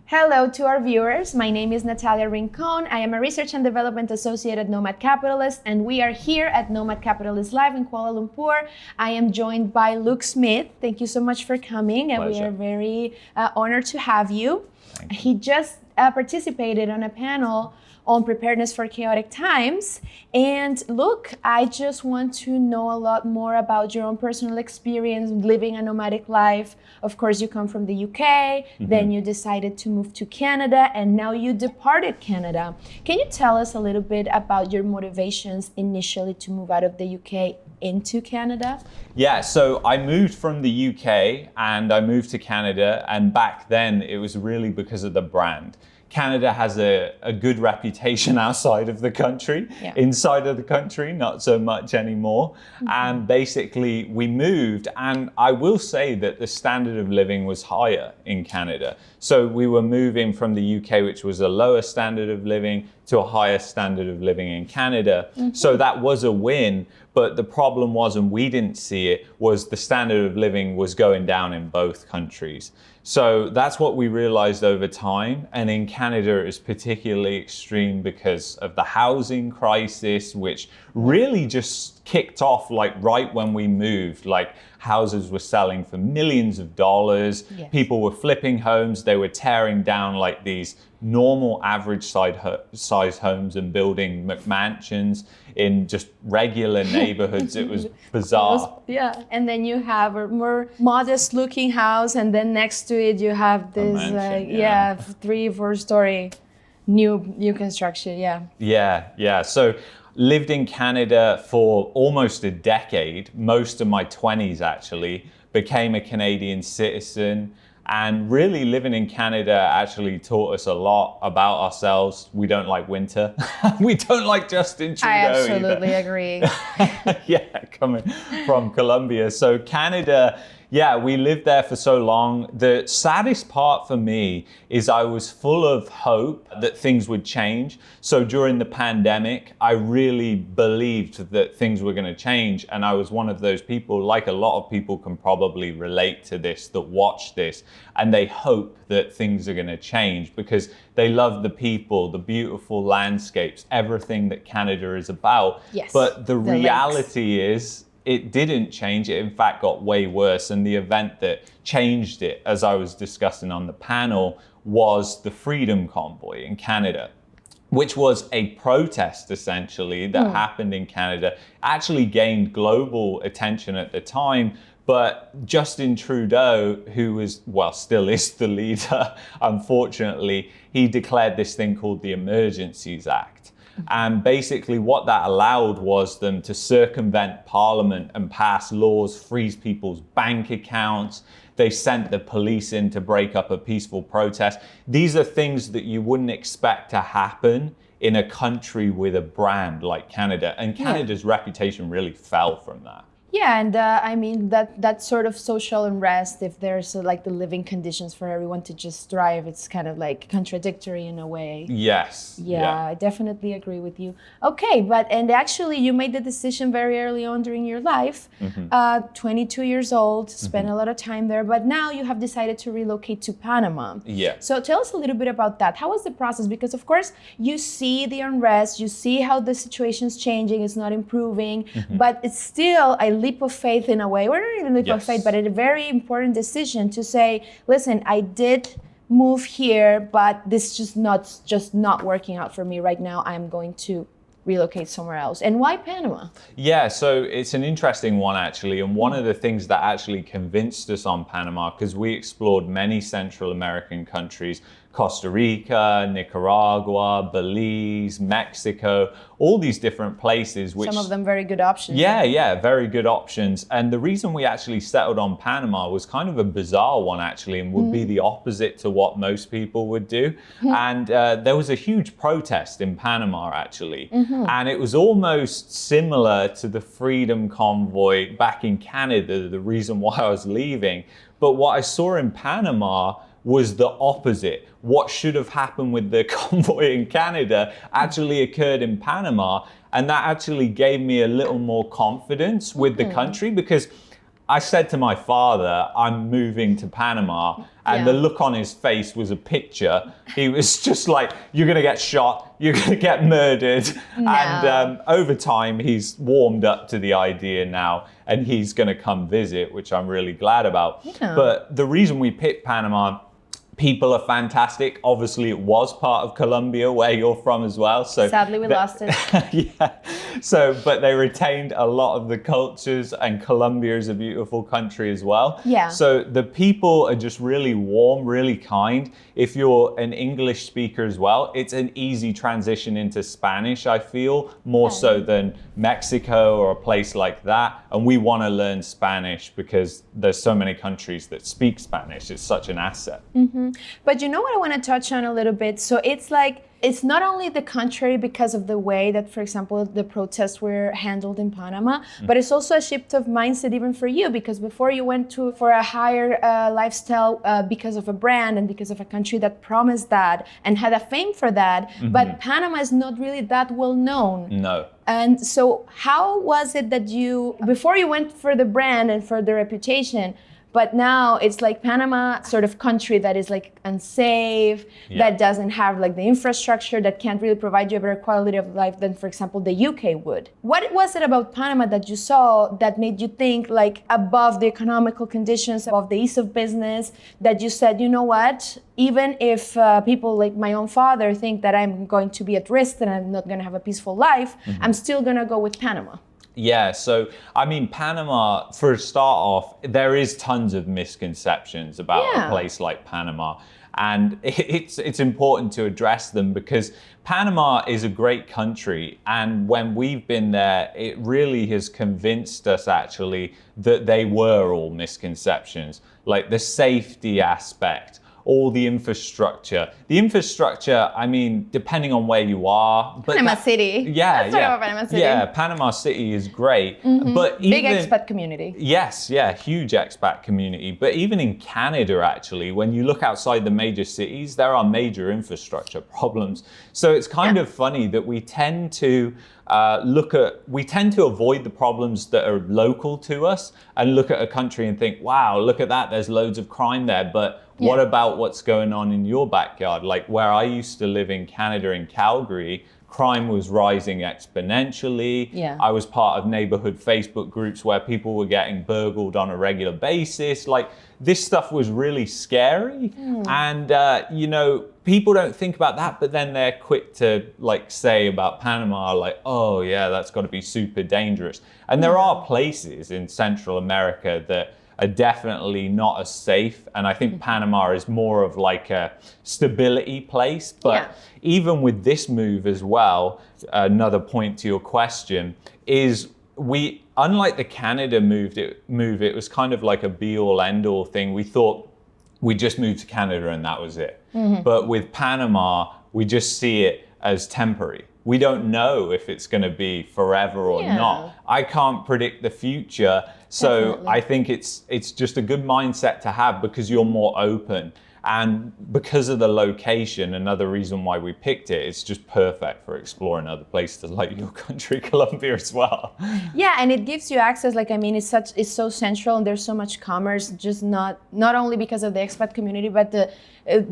Hello to our viewers. My name is Natalia Rincon. I am a Research and Development Associate at Nomad Capitalist, and we are here at Nomad Capitalist Live in Kuala Lumpur. I am joined by Luke Smith. Thank you so much for coming, and Pleasure. we are very honored to have you. Thank you. He just participated on a panel on preparedness for chaotic times. And look, I just want to know a lot more about your own personal experience living a nomadic life. Of course, you come from the UK, then you decided to move to Canada, and now you departed Canada. Can you tell us a little bit about your motivations initially to move out of the UK into Canada? Yeah, so I moved from the UK and I moved to Canada, and back then it was really because of the brand. Canada has a good reputation outside of the country. Yeah. Inside of the country, not so much anymore. And basically we moved, and I will say that the standard of living was higher in Canada. So we were moving from the UK, which was a lower standard of living, to a higher standard of living in Canada. So that was a win, but the problem was, and we didn't see it, was the standard of living was going down in both countries. So that's what we realized over time. And in Canada, it was particularly extreme because of the housing crisis, which really just kicked off like right when we moved. Like houses were selling for millions of dollars. Yes. People were flipping homes. They were tearing down like these normal average size homes and building McMansions in just regular neighborhoods. It was bizarre. Yeah, and then you have a more modest looking house, and then next to it you have this mansion, yeah. 3-4 story new construction. Yeah. So lived in Canada for almost a decade, most of my 20s actually, became a Canadian citizen. And really living in Canada actually taught us a lot about ourselves. We don't like winter. We don't like Justin Trudeau I absolutely either. agree. Yeah, coming from Colombia. So Canada, yeah, we lived there for so long. The saddest part for me is I was full of hope that things would change. So during the pandemic, I really believed that things were going to change. And I was one of those people, like a lot of people can probably relate to this, that watch this, and they hope that things are going to change because they love the people, the beautiful landscapes, everything that Canada is about. Yes, But the the reality is, it didn't change. It in fact got way worse. And the event that changed it, as I was discussing on the panel, was the Freedom Convoy in Canada, which was a protest essentially that happened in Canada, actually gained global attention at the time. But Justin Trudeau, who was, well, still is the leader, unfortunately, he declared this thing called the Emergencies Act. And basically what that allowed was them to circumvent Parliament and pass laws, freeze people's bank accounts. They sent the police in to break up a peaceful protest. These are things that you wouldn't expect to happen in a country with a brand like Canada. And Canada's reputation really fell from that. Yeah, and I mean that sort of social unrest, if there's like the living conditions for everyone to just thrive, it's kind of like contradictory in a way. Yes. Yeah, I definitely agree with you. Okay, and actually you made the decision very early on during your life, 22 years old, spent a lot of time there, but now you have decided to relocate to Panama. Yeah. So tell us a little bit about that. How was the process? Because of course you see the unrest, you see how the situation's changing, it's not improving, but it's still a leap of faith in a way, or not even a leap of faith, but a very important decision to say, listen, I did move here, but this is just not working out for me right now. I'm going to relocate somewhere else. And why Panama? Yeah, so it's an interesting one actually, and one of the things that actually convinced us on Panama, because we explored many Central American countries, Costa Rica, Nicaragua, Belize, Mexico, all these different places. Which, some of them very good options. Yeah, very good options. And the reason we actually settled on Panama was kind of a bizarre one actually, and would be the opposite to what most people would do. And there was a huge protest in Panama actually. And it was almost similar to the Freedom Convoy back in Canada, the reason why I was leaving. But what I saw in Panama was the opposite. What should have happened with the convoy in Canada actually occurred in Panama. And that actually gave me a little more confidence with the country, because I said to my father, I'm moving to Panama, and the look on his face was a picture. He was just like, you're going to get shot, you're going to get murdered. No. And over time, he's warmed up to the idea now, and he's going to come visit, which I'm really glad about. Yeah. But the reason we picked Panama, people are fantastic. Obviously, it was part of Colombia, where you're from as well. So sadly, we lost it. yeah. So, but they retained a lot of the cultures, and Colombia is a beautiful country as well. Yeah. So the people are just really warm, really kind. If you're an English speaker as well, it's an easy transition into Spanish, I feel, more so than Mexico or a place like that. And we want to learn Spanish because there's so many countries that speak Spanish. It's such an asset. Mm-hmm. But you know what I want to touch on a little bit? So it's like, it's not only the contrary because of the way that, for example, the protests were handled in Panama, but it's also a shift of mindset even for you, because before you went for a higher lifestyle because of a brand and because of a country that promised that and had a fame for that, but Panama is not really that well known. No. And so how was it that before you went for the brand and for the reputation, but now it's like Panama sort of country that is like unsafe, that doesn't have like the infrastructure, that can't really provide you a better quality of life than, for example, the UK would. What was it about Panama that you saw that made you think like above the economical conditions, above the ease of business, that you said, you know what, even if people like my own father think that I'm going to be at risk and I'm not going to have a peaceful life, I'm still going to go with Panama? Yeah, so I mean, Panama, for a start off, there is tons of misconceptions about a place like Panama. And it's important to address them because Panama is a great country. And when we've been there, it really has convinced us actually that they were all misconceptions, like the safety aspect, all the infrastructure. The infrastructure, I mean, depending on where you are. But Panama City. Yeah, Let's talk about Panama City. Yeah, Panama City is great. But even, big expat community. Yes, yeah, huge expat community. But even in Canada, actually, when you look outside the major cities, there are major infrastructure problems. So it's kind of funny that we tend to avoid the problems that are local to us and look at a country and think, wow, look at that, there's loads of crime there. But what about what's going on in your backyard? Like where I used to live in Canada, in Calgary, crime was rising exponentially. Yeah. I was part of neighborhood Facebook groups where people were getting burgled on a regular basis. Like this stuff was really scary. And, you know, people don't think about that, but then they're quick to like say about Panama, like, oh yeah, that's got to be super dangerous. And there are places in Central America that are definitely not as safe. And I think Panama is more of like a stability place. But even with this move as well, another point to your question is unlike the Canada move, it was kind of like a be all end all thing. We thought we just moved to Canada and that was it. But with Panama, we just see it as temporary. We don't know if it's going to be forever or not. I can't predict the future. So Definitely. I think it's just a good mindset to have because you're more open. And because of the location, another reason why we picked it, it's just perfect for exploring other places like your country, Colombia, as well. Yeah, and it gives you access. Like, I mean, it's so central, and there's so much commerce. Just not only because of the expat community, but the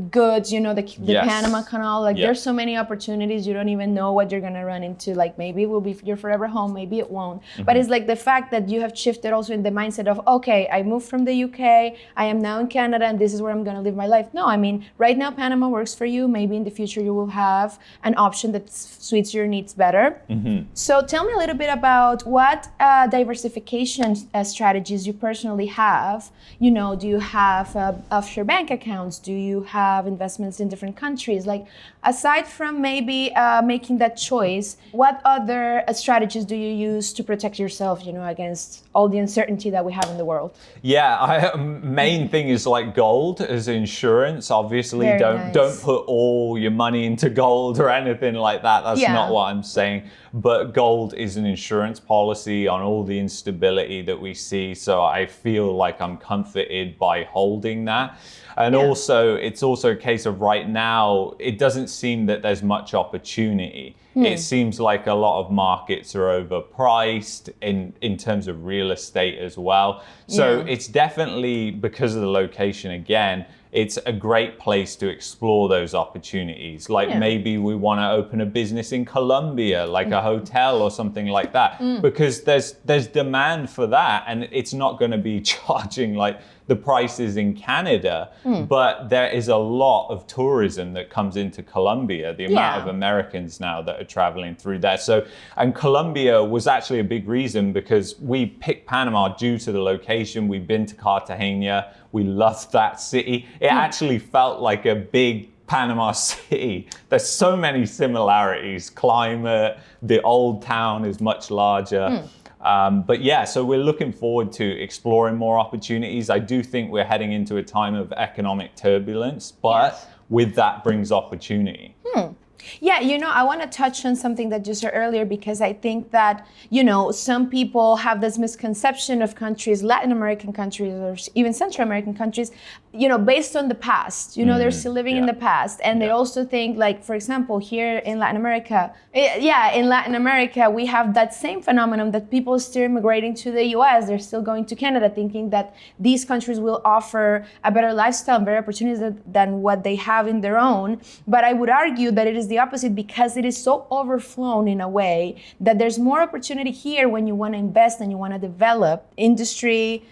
goods. You know, the Panama Canal. Like, there's so many opportunities. You don't even know what you're gonna run into. Like, maybe it will be your forever home. Maybe it won't. But it's like the fact that you have shifted also in the mindset of, okay, I moved from the UK. I am now in Canada, and this is where I'm gonna live my life. No, I mean, right now Panama works for you. Maybe in the future you will have an option that suits your needs better. So tell me a little bit about what diversification strategies you personally have. You know, do you have offshore bank accounts? Do you have investments in different countries? Like, aside from maybe making that choice, what other strategies do you use to protect yourself, you know, against all the uncertainty that we have in the world? Yeah, main thing is like gold as insurance. insurance. Obviously, Very don't nice. put all your money into gold or anything like that. That's Yeah. not what I'm saying. But gold is an insurance policy on all the instability that we see. So I feel like I'm comforted by holding that. And also, it's also a case of right now, it doesn't seem that there's much opportunity. It seems like a lot of markets are overpriced in terms of real estate as well. So it's definitely, because of the location again, it's a great place to explore those opportunities. Like maybe we want to open a business in Colombia, like a hotel or something like that, because there's demand for that, and it's not going to be charging like the prices in Canada, but there is a lot of tourism that comes into Colombia, the amount of Americans now that are traveling through there. So, and Colombia was actually a big reason because we picked Panama due to the location. We've been to Cartagena. We loved that city. It actually felt like a big Panama City. There's so many similarities. Climate, the old town is much larger. But yeah, so we're looking forward to exploring more opportunities. I do think we're heading into a time of economic turbulence, but with that brings opportunity. Yeah, I want to touch on something that you said earlier, because I think that, some people have this misconception of countries, Latin American countries, or even Central American countries, based on the past. They're still living in the past. And they also think, like, for example, here in Latin America, we have that same phenomenon that people still immigrating to the US. They're still going to Canada thinking that these countries will offer a better lifestyle, better opportunities than what they have in their own. But I would argue that it is the opposite, because it is so overflown in a way that there's more opportunity here when you want to invest and you want to develop industry,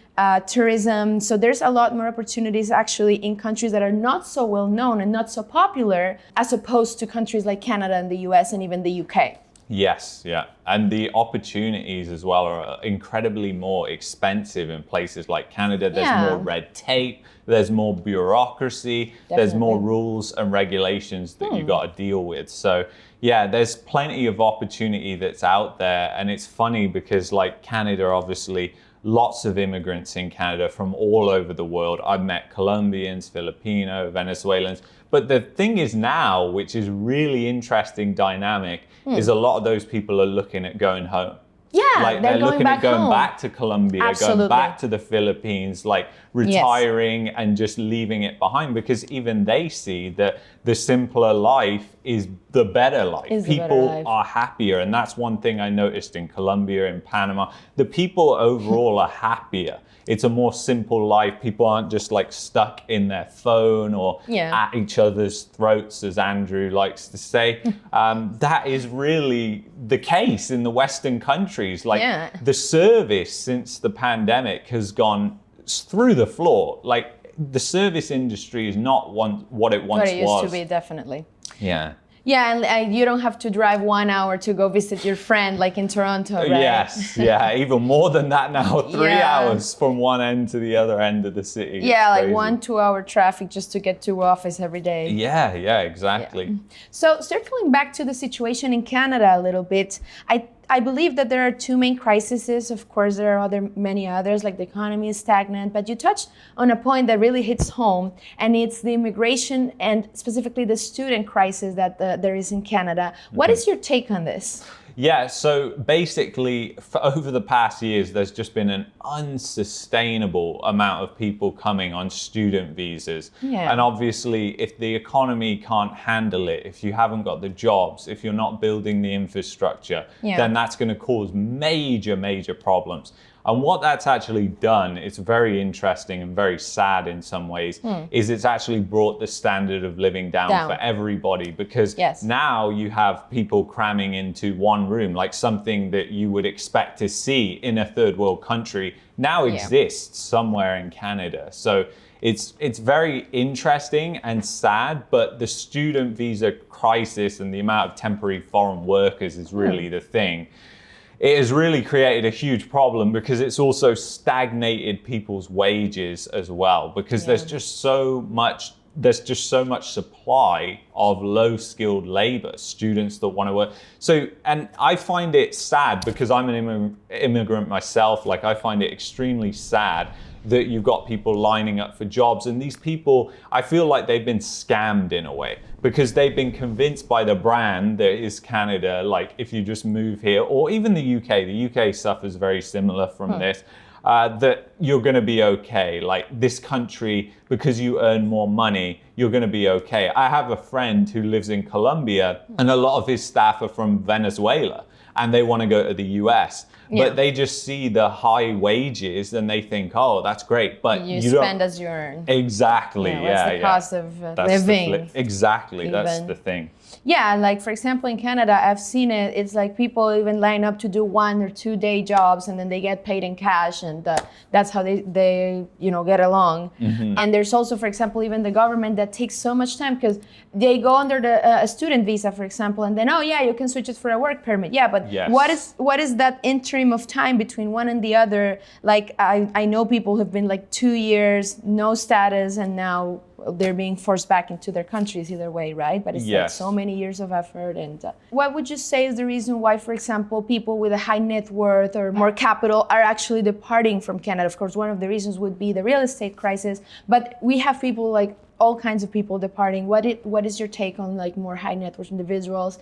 tourism. So there's a lot more opportunities actually in countries that are not so well known and not so popular, as opposed to countries like Canada and the US and even the UK. Yes, yeah. And the opportunities as well are incredibly more expensive in places like Canada. There's more red tape, there's more bureaucracy, there's more rules and regulations that you got to deal with. So yeah, there's plenty of opportunity that's out there. And it's funny because like Canada, obviously, lots of immigrants in Canada from all over the world. I've met Colombians, Filipino, Venezuelans. But the thing is now, which is really interesting dynamic, is a lot of those people are looking at going home. Yeah, like they're looking at going back to Colombia, Absolutely. going back to the Philippines, like retiring and just leaving it behind, because even they see that the simpler life is the better life. People are happier. And that's one thing I noticed in Colombia, in Panama. The people overall are happier. It's a more simple life. People aren't just like stuck in their phone or at each other's throats, as Andrew likes to say. That is really the case in the Western countries. Like the service since the pandemic has gone through the floor. Like the service industry is not what it once was. What it used to be, definitely. Yeah. Yeah, and you don't have to drive 1 hour to go visit your friend like in Toronto, right? Yes, yeah, even more than that now. 3 hours from one end to the other end of the city. Yeah, like 1-2 hour traffic just to get to office every day. Yeah, exactly. Yeah. So circling back to the situation in Canada a little bit, I believe that there are two main crises. Of course, there are many others, like the economy is stagnant, but you touched on a point that really hits home, and it's the immigration and specifically the student crisis that there is in Canada. What is your take on this? Yeah, so basically, over the past years, there's just been an unsustainable amount of people coming on student visas. Yeah. And obviously, if the economy can't handle it, if you haven't got the jobs, if you're not building the infrastructure, then that's going to cause major problems. And what that's actually done, it's very interesting and very sad in some ways, is it's actually brought the standard of living down. For everybody, because now you have people cramming into one room, like something that you would expect to see in a third world country now exists somewhere in Canada. So it's very interesting and sad, but the student visa crisis and the amount of temporary foreign workers is really the thing. It has really created a huge problem, because it's also stagnated people's wages as well, because there's just so much supply of low-skilled labor, students that want to work. So, and I find it sad because I'm an immigrant myself. Like, I find it extremely sad. that you've got people lining up for jobs. And these people, I feel like they've been scammed in a way, because they've been convinced by the brand that is Canada, like if you just move here, or even the UK suffers very similar from this, that you're going to be okay. Like this country, because you earn more money, you're going to be okay. I have a friend who lives in Colombia, and a lot of his staff are from Venezuela, and they want to go to the US. But they just see the high wages and they think, oh, that's great. But you spend as you earn. Exactly. What's the cost of living? Exactly. That's the thing. Yeah, like for example, in Canada, I've seen it. It's like people even line up to do 1 or 2 day jobs, and then they get paid in cash, and that's how they get along. And there's also, for example, even the government that takes so much time, because they go under a student visa, for example, and then you can switch it for a work permit. Yeah, but what is that interim of time between one and the other? Like I know people who've been like 2 years, no status, and now they're being forced back into their countries either way, right? But it's like so many years of effort. And what would you say is the reason why, for example, people with a high net worth or more capital are actually departing from Canada? Of course, one of the reasons would be the real estate crisis, but we have people like all kinds of people departing. What is your take on like more high net worth individuals,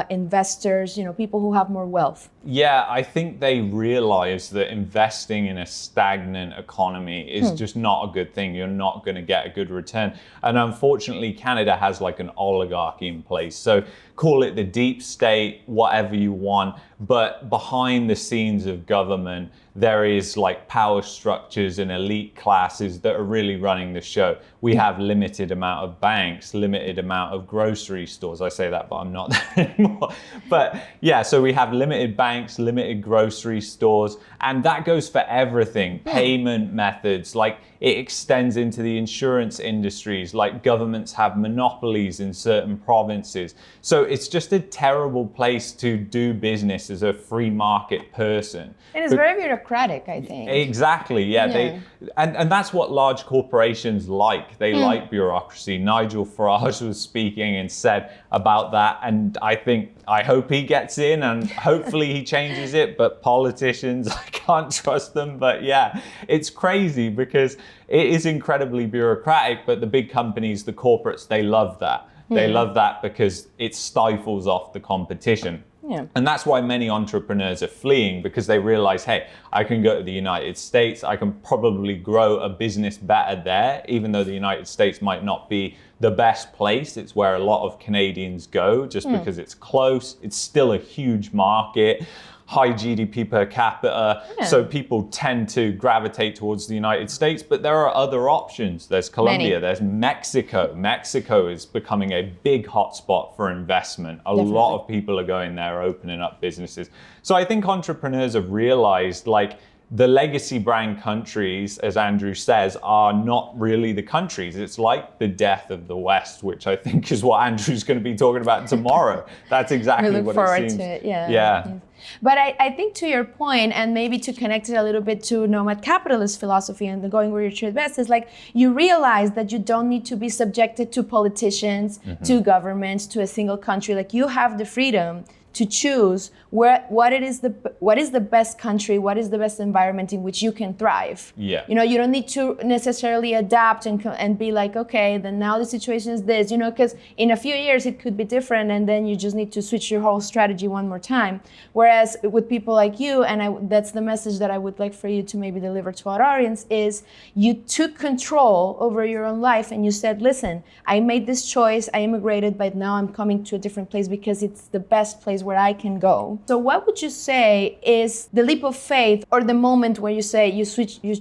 investors, people who have more wealth? Yeah, I think they realize that investing in a stagnant economy is just not a good thing. You're not going to get a good return. And unfortunately, Canada has like an oligarchy in place. So call it the deep state, whatever you want. But behind the scenes of government, there is like power structures and elite classes that are really running the show. We have limited amount of banks, limited amount of grocery stores. I say that, but I'm not there anymore. But yeah, so we have limited banks, limited grocery stores, and that goes for everything. Payment methods, like it extends into the insurance industries, like governments have monopolies in certain provinces. So it's just a terrible place to do business as a free market person. And it's very bureaucratic, I think. Exactly, yeah. And that's what large corporations like. They like bureaucracy. Nigel Farage was speaking and said about that, and I hope he gets in, and hopefully he changes it, but politicians, I can't trust them. But yeah, it's crazy because it is incredibly bureaucratic, but the big companies, the corporates, they love that. They love that because it stifles off the competition. Yeah. And that's why many entrepreneurs are fleeing, because they realize, hey, I can go to the United States, I can probably grow a business better there, even though the United States might not be the best place. It's where a lot of Canadians go just because it's close. It's still a huge market, high GDP per capita. So people tend to gravitate towards the United States, but there are other options. There's Colombia, there's Mexico. Mexico is becoming a big hotspot for investment. A lot of people are going there, opening up businesses. So I think entrepreneurs have realized, like, the legacy brand countries, as Andrew says, are not really the countries. It's like the death of the West, which I think is what Andrew's going to be talking about tomorrow. That's exactly what it seems. We look forward to it, yeah. But I think to your point, and maybe to connect it a little bit to Nomad Capitalist philosophy and the going where you're treated best, is like you realize that you don't need to be subjected to politicians, to governments, to a single country. Like you have the freedom to choose what is the best country, what is the best environment in which you can thrive. Yeah. You don't need to necessarily adapt and be like, okay, then now the situation is this, because in a few years it could be different, and then you just need to switch your whole strategy one more time. Whereas with people like you, and that's the message that I would like for you to maybe deliver to our audience, is you took control over your own life and you said, listen, I made this choice, I immigrated, but now I'm coming to a different place because it's the best place where I can go. So what would you say is the leap of faith, or the moment where you say you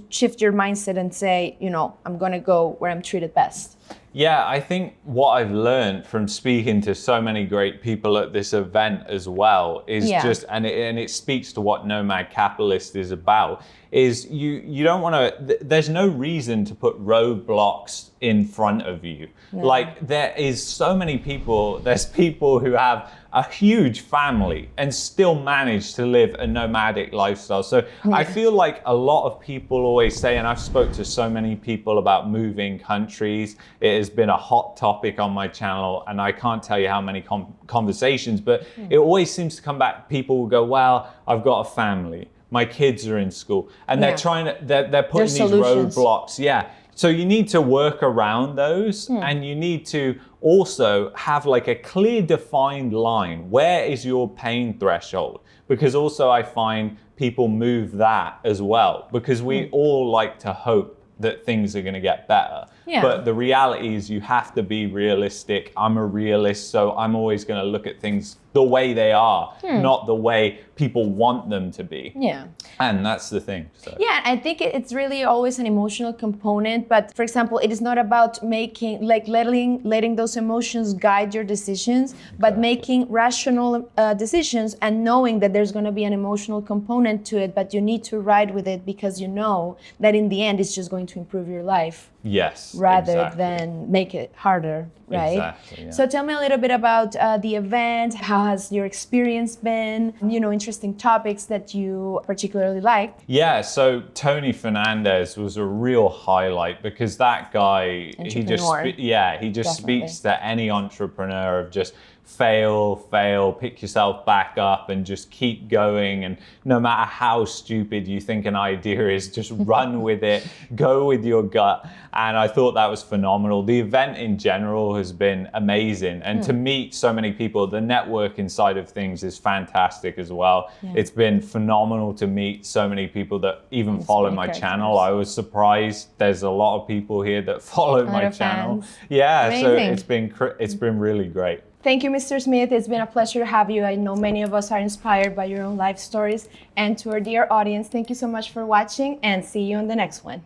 shift your mindset and say, I'm going to go where I'm treated best? Yeah, I think what I've learned from speaking to so many great people at this event as well is just, and it speaks to what Nomad Capitalist is about, is you don't want to, there's no reason to put roadblocks in front of you. No. Like there is so many people, there's people who have a huge family and still manage to live a nomadic lifestyle. So I feel like a lot of people always say, and I've spoke to so many people about moving countries, it has been a hot topic on my channel, and I can't tell you how many conversations, but it always seems to come back, people will go, well, I've got a family, my kids are in school, and Yeah. they're putting these solutions. roadblocks. Yeah. So you need to work around those, and you need to also have like a clear defined line. Where is your pain threshold? Because also I find people move that as well, because we all like to hope that things are going to get better. Yeah. But the reality is you have to be realistic. I'm a realist, so I'm always going to look at things the way they are, not the way people want them to be. Yeah. And that's the thing. So. Yeah, I think it's really always an emotional component. But for example, it is not about making, like letting those emotions guide your decisions, but making rational decisions and knowing that there's going to be an emotional component to it, but you need to ride with it because you know that in the end it's just going to improve your life. Yes. Rather exactly. than make it harder, right? Exactly, yeah. So tell me a little bit about the event. How has your experience been? Interesting topics that you particularly liked. Yeah, so Tony Fernandez was a real highlight because that guy, he just Definitely. speaks to any entrepreneur of just fail, pick yourself back up and just keep going. And no matter how stupid you think an idea is, just run with it, go with your gut. And I thought that was phenomenal. The event in general has been amazing. And to meet so many people, the networking side of things is fantastic as well. Yeah. It's been phenomenal to meet so many people that even follow my channel. I was surprised there's a lot of people here that follow my channel. Fans. Yeah, Amazing. so it's been really great. Thank you, Mr. Smith. It's been a pleasure to have you. I know many of us are inspired by your own life stories. And to our dear audience, thank you so much for watching and see you on the next one.